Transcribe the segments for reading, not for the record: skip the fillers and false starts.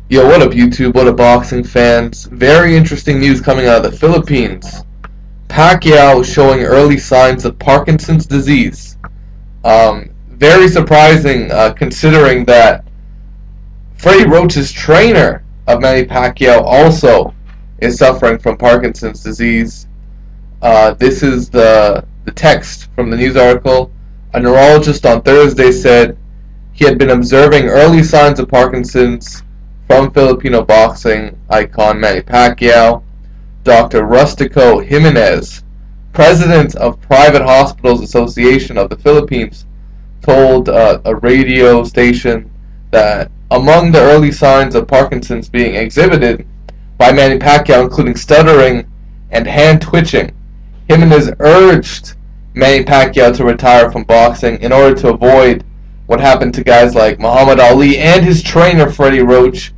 Yo, what up, YouTube? What up, boxing fans? Very interesting news coming out of the Philippines. Pacquiao showing early signs of Parkinson's disease. Very surprising, considering that Freddie Roach's trainer of Manny Pacquiao also is suffering from Parkinson's disease. This is the text from the news article. A neurologist on Thursday said he had been observing early signs of Parkinson's from Filipino boxing icon Manny Pacquiao. Dr. Rustico Jimenez, president of Private Hospitals Association of the Philippines, told a radio station that among the early signs of Parkinson's being exhibited by Manny Pacquiao, including stuttering and hand twitching, Jimenez urged Manny Pacquiao to retire from boxing in order to avoid what happened to guys like Muhammad Ali and his trainer Freddie Roach,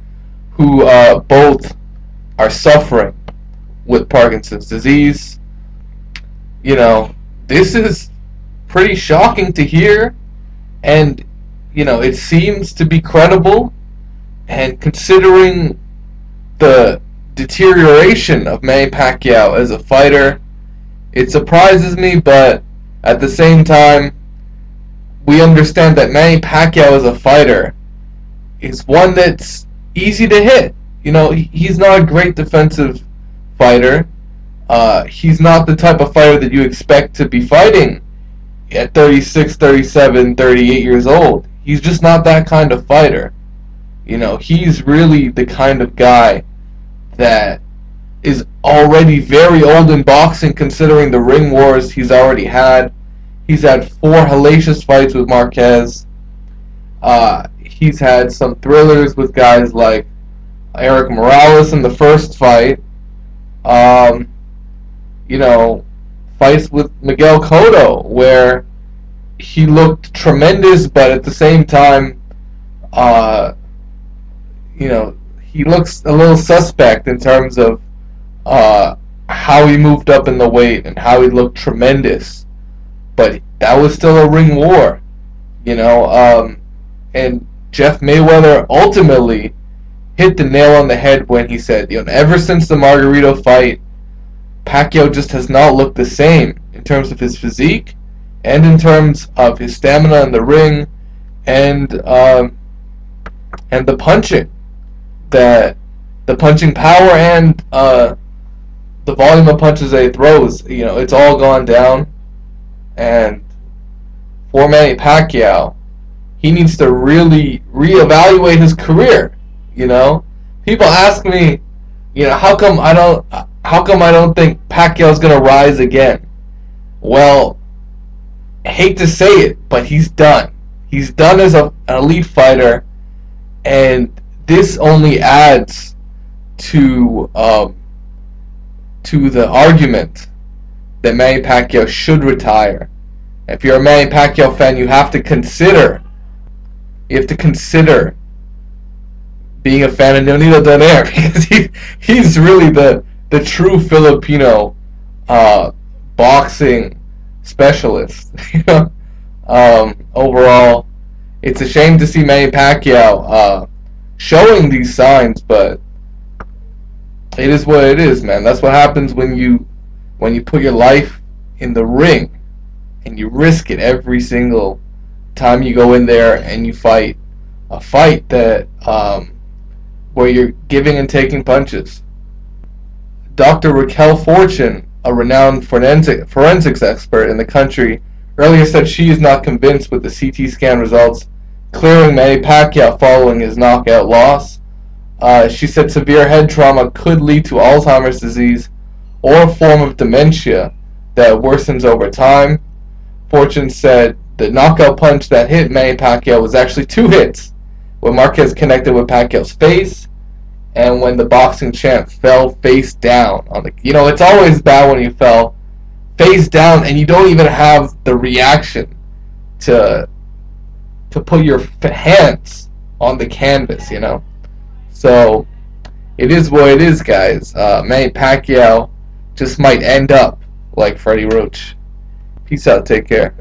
who both are suffering with Parkinson's disease. You know, this is pretty shocking to hear, and it seems to be credible, and considering the deterioration of Manny Pacquiao as a fighter, it surprises me, but at the same time, we understand that Manny Pacquiao as a fighter is one that's easy to hit. He's not a great defensive fighter. He's not the type of fighter that you expect to be fighting at 36, 37, 38 years old. He's just not that kind of fighter. He's really the kind of guy that is already very old in boxing, considering the ring wars he's already had. He's had 4 hellacious fights with Marquez. He's had some thrillers with guys like Eric Morales in the first fight. Fights with Miguel Cotto where he looked tremendous, but at the same time, he looks a little suspect in terms of how he moved up in the weight and how he looked tremendous. But that was still a ring war, and Jeff Mayweather ultimately hit the nail on the head when he said, ever since the Margarito fight, Pacquiao just has not looked the same in terms of his physique and in terms of his stamina in the ring and the punching, the punching power and the volume of punches that he throws. It's all gone down. And for Manny Pacquiao, he needs to really reevaluate his career. People ask me, how come I don't think Pacquiao's gonna rise again? Well, I hate to say it, but he's done. He's done as an elite fighter, and this only adds to the argument that Manny Pacquiao should retire. If you're a Manny Pacquiao fan, you have to consider being a fan of Leonido Donaire, because he's really the true Filipino boxing specialist. Overall, it's a shame to see Manny Pacquiao showing these signs, but it is what it is, man. That's what happens when you put your life in the ring and you risk it every single time you go in there and you fight a fight that where you're giving and taking punches. Dr. Raquel Fortune, a renowned forensics expert in the country, earlier said she is not convinced with the CT scan results clearing Manny Pacquiao following his knockout loss. She said severe head trauma could lead to Alzheimer's disease or a form of dementia that worsens over time. Fortune said the knockout punch that hit Manny Pacquiao was actually 2 hits, when Marquez connected with Pacquiao's face and when the boxing champ fell face down on the. It's always bad when you fell face down and you don't even have the reaction to put your hands on the canvas. So it is what it is, guys. Manny Pacquiao just might end up like Freddie Roach. Peace out. Take care.